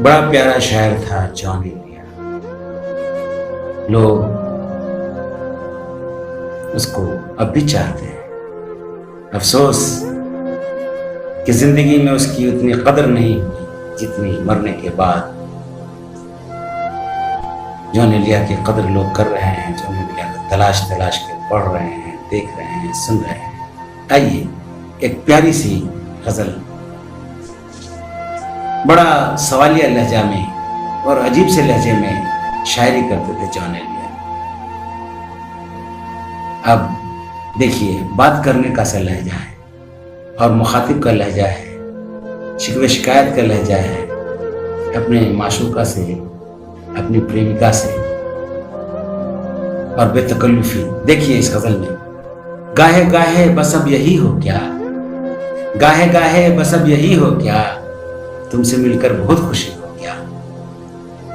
بڑا پیارا شاعر تھا جان ایلیا. لوگ اس کو اب بھی چاہتے ہیں. افسوس کہ زندگی میں اس کی اتنی قدر نہیں ہوئی جتنی مرنے کے بعد جان ایلیا کی قدر لوگ کر رہے ہیں. جان ایلیا کو تلاش کے پڑھ رہے ہیں، دیکھ رہے ہیں، سن رہے ہیں. آئیے ایک پیاری سی غزل بڑا سوالیہ لہجہ میں اور عجیب سے لہجے میں شاعری کرتے تھے جان ایلیا. اب دیکھیے بات کرنے کا سا لہجہ ہے اور مخاطب کا لہجہ ہے، شکوے شکایت کا لہجہ ہے اپنے معشوقہ سے، اپنی پریمکا سے، اور بے تکلفی. دیکھیے اس غزل میں گاہے گاہے بس اب یہی ہو کیا، گاہے گاہے بس اب یہی ہو کیا، تم سے مل کر بہت خوشی ہو کیا.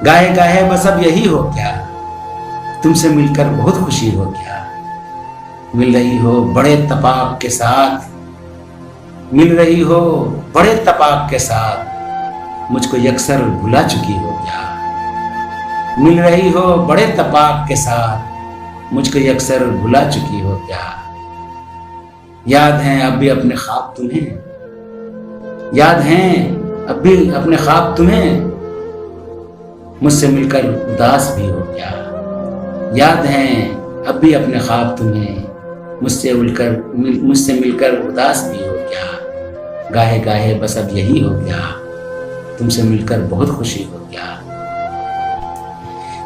گاہے گاہے بس اب یہی ہو کیا، تم سے مل کر بہت خوشی ہو کیا. مل رہی ہو بڑے اتفاق کے ساتھ، مل رہی ہو بڑے اتفاق کے ساتھ، مجھ کو یکسر بھلا چکی ہو کیا. مل رہی ہو بڑے اتفاق کے ساتھ، مجھ کو یکسر بھلا چکی ہو کیا. یاد ہیں اب بھی اپنے خواب تمہیں، یاد ہیں اب بھی اپنے خواب تمہیں، مجھ سے مل کر اداس بھی ہو کیا. یاد ہیں اب بھی اپنے خواب تمہیں، مجھ سے مل کر اداس بھی ہو کیا. گاہے گاہے بس اب یہی ہو کیا، تم سے مل کر بہت خوشی ہو کیا.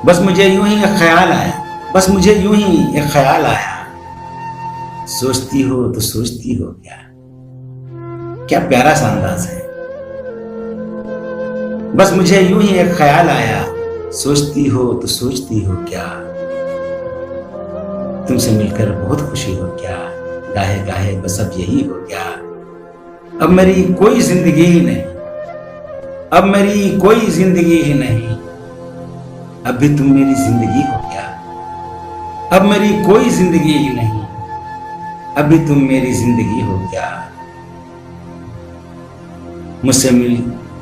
بس مجھے یوں ہی ایک خیال آیا، بس مجھے یوں ہی ایک خیال آیا، سوچتی ہو تو سوچتی ہو کیا. کیا پیارا سا انداز ہے. بس مجھے یوں ہی ایک خیال آیا، سوچتی ہو تو سوچتی ہو کیا. تم سے مل کر بہت خوشی ہو کیا. گاہے گاہے بس اب یہی ہو کیا. اب میری کوئی زندگی ہی نہیں، اب میری کوئی زندگی ہی نہیں، اب بھی تم میری زندگی ہو کیا. اب میری کوئی زندگی ہی نہیں، اب بھی تم میری زندگی ہو کیا. مجھ سے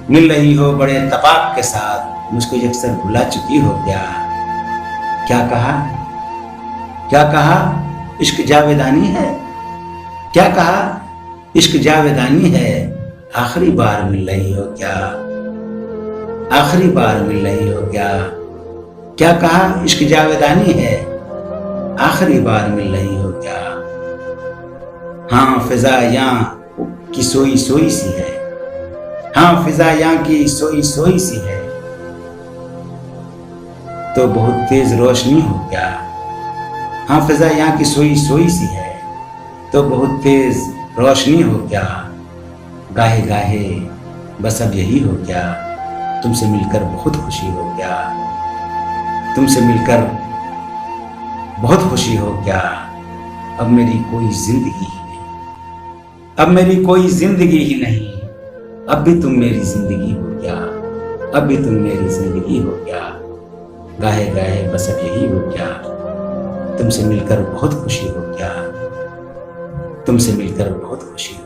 مل رہی ہو بڑے اتفاق کے ساتھ، مجھ کو یکسر بھلا چکی ہو کیا. کیا کہا، کیا کہا عشق جاویدانی ہے، کیا کہا عشق جاویدانی ہے، آخری بار مل رہی ہو کیا. آخری بار مل رہی ہو کیا. کیا کہا عشق جاویدانی ہے، آخری بار مل رہی ہو کیا. ہاں فضا یہاں کی سوئی سوئی سی ہے، ہاں فضا یہاں کی سوئی سوئی سی ہے، تو بہت تیز روشنی ہو کیا. ہاں فضا یہاں کی سوئی سوئی سی ہے، تو بہت تیز روشنی ہو کیا. گاہے گاہے بس اب یہی ہو کیا، تم سے مل کر بہت خوشی ہو کیا. تم سے مل کر بہت خوشی ہو کیا. اب میری کوئی زندگی ہی نہیں، اب میری کوئی زندگی ہی نہیں، اب بھی تم میری زندگی ہو کیا. اب بھی تم میری زندگی ہو کیا. گاہے گاہے بس اب یہی ہو کیا، تم سے مل کر بہت خوشی ہو کیا. تم سے مل کر بہت خوشی ہو